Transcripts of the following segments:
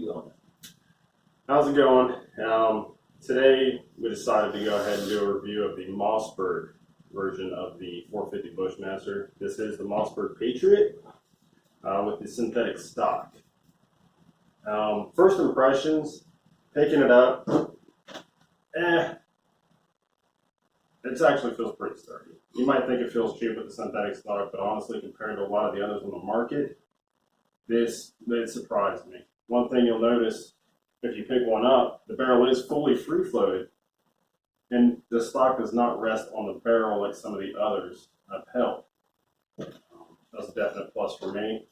going? How's it going? Today we decided to go ahead and do a review of the Mossberg version of the 450 Bushmaster. This is the Mossberg Patriot with the synthetic stock. First impressions, picking it up, it actually feels pretty sturdy. You might think it feels cheap with the synthetic stock, but honestly, compared to a lot of the others on the market, it surprised me. One thing you'll notice, if you pick one up, the barrel is fully free-floated, and the stock does not rest on the barrel like some of the others I've held. That's a definite plus for me.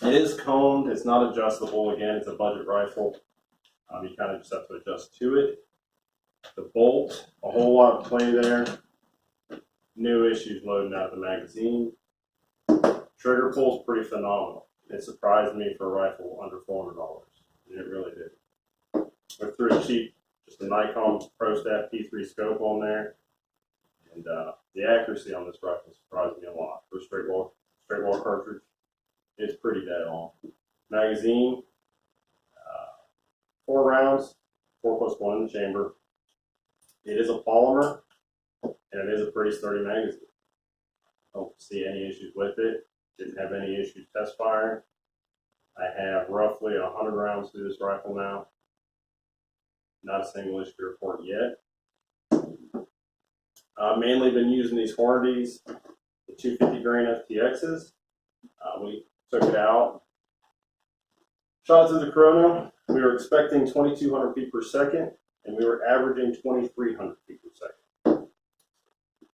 It is combed, it's not adjustable. Again, it's a budget rifle. You kind of just have to adjust to it. The bolt, a whole lot of play there. No issues loading out of the magazine. Trigger pull's pretty phenomenal. It surprised me for a rifle under $400. It really did. Went through cheap, just a Nikon ProStaff P3 scope on there, and the accuracy on this rifle surprised me a lot. For a straight wall cartridge, it's pretty dead on. Magazine, 4 rounds, 4+1 in the chamber. It is a polymer, and it is a pretty sturdy magazine. Don't see any issues with it. Didn't have any issues test firing. I have roughly 100 rounds through this rifle now. Not a single issue to report yet. I've mainly been using these Hornadys, the 250 grain FTXs. We took it out, shot it through the chrono. We were expecting 2,200 feet per second, and we were averaging 2,300 feet per second.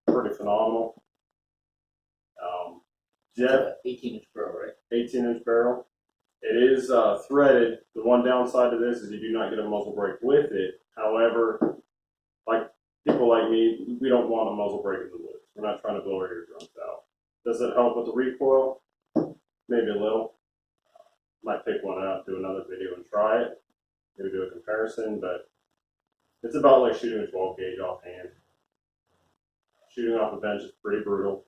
Pretty phenomenal. 18-inch barrel, right? 18-inch barrel. It is threaded. The one downside to this is you do not get a muzzle brake with it. However, like people like me, we don't want a muzzle brake in the woods. We're not trying to blow our eardrums out. Does it help with the recoil? Maybe a little. Might pick one out, do another video and try it. Maybe do a comparison, but it's about like shooting a 12 gauge offhand. Shooting off a bench is pretty brutal.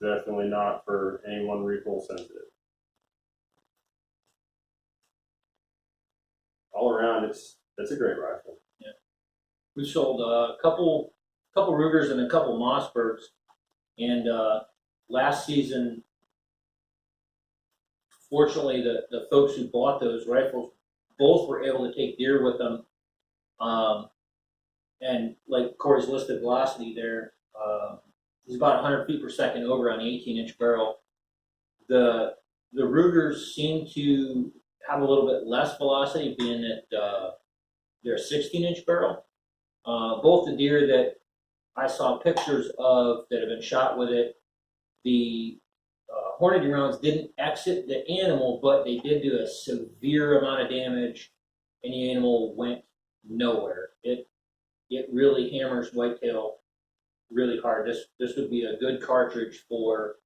Definitely not for anyone recoil sensitive. All around, it's a great rifle. Yeah, we sold a couple Rugers and a couple Mossbergs, and last season, fortunately, the folks who bought those rifles both were able to take deer with them, and like Corey's listed velocity there, is about 100 feet per second over on the 18-inch barrel. The Rugers seem to have a little bit less velocity, being that they're a 16-inch barrel. Both the deer that I saw pictures of that have been shot with it, the Hornady rounds didn't exit the animal, but they did do a severe amount of damage, and the animal went nowhere. It really hammers whitetail really hard. This would be a good cartridge for,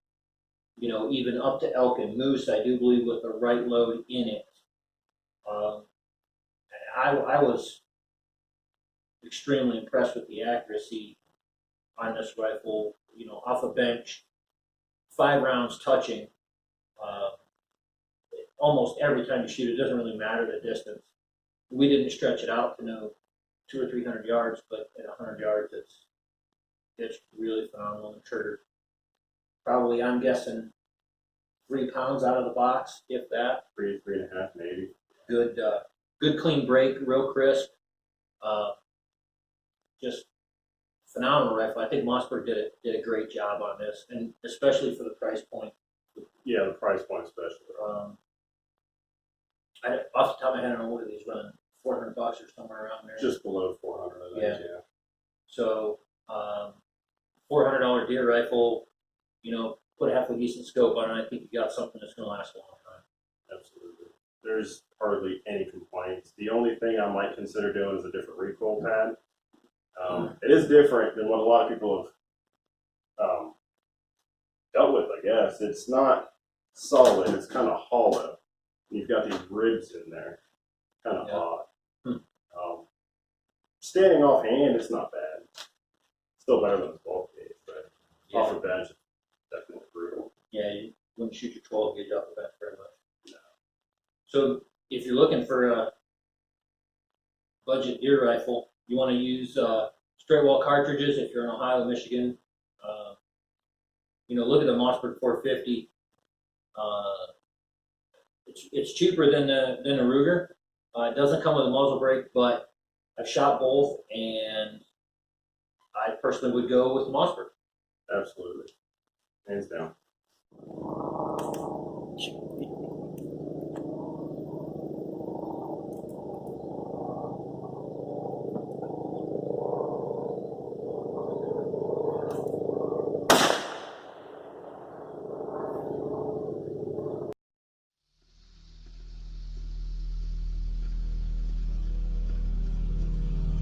you know, even up to elk and moose, I do believe, with the right load in it. I was extremely impressed with the accuracy on this rifle. You know, off a bench, 5 rounds touching. Almost every time you shoot, it doesn't really matter the distance. We didn't stretch it out to know 200 or 300 yards, but at 100 yards, it's really phenomenal. The trigger, probably, I'm guessing, 3 pounds out of the box, if that. 3.5 maybe. Good clean break, real crisp. Just phenomenal rifle. I think Mossberg did a great job on this, and especially for the price point. Yeah, the price point especially. Off the top of my head, I don't know what are these running, $400 or somewhere around there. Just below 400, I think. Yeah. So, $400 deer rifle, you know, put a halfway decent scope on it, I think you got something that's going to last a long time. Absolutely. There's hardly any complaints. The only thing I might consider doing is a different recoil pad. It is different than what a lot of people have dealt with, I guess. It's not solid, it's kind of hollow. You've got these ribs in there, kind of odd. Standing offhand, it's not bad. Still better than a 12 gauge, but off the bench, definitely brutal. Yeah, you wouldn't shoot your 12 gauge off the bench very much. No. So if if you're looking for a budget deer rifle, you want to use straight wall cartridges if you're in Ohio, Michigan. Look at the Mossberg 450. It's cheaper than the Ruger. It doesn't come with a muzzle brake, but I've shot both, and I personally would go with the Mossberg. Absolutely, hands down.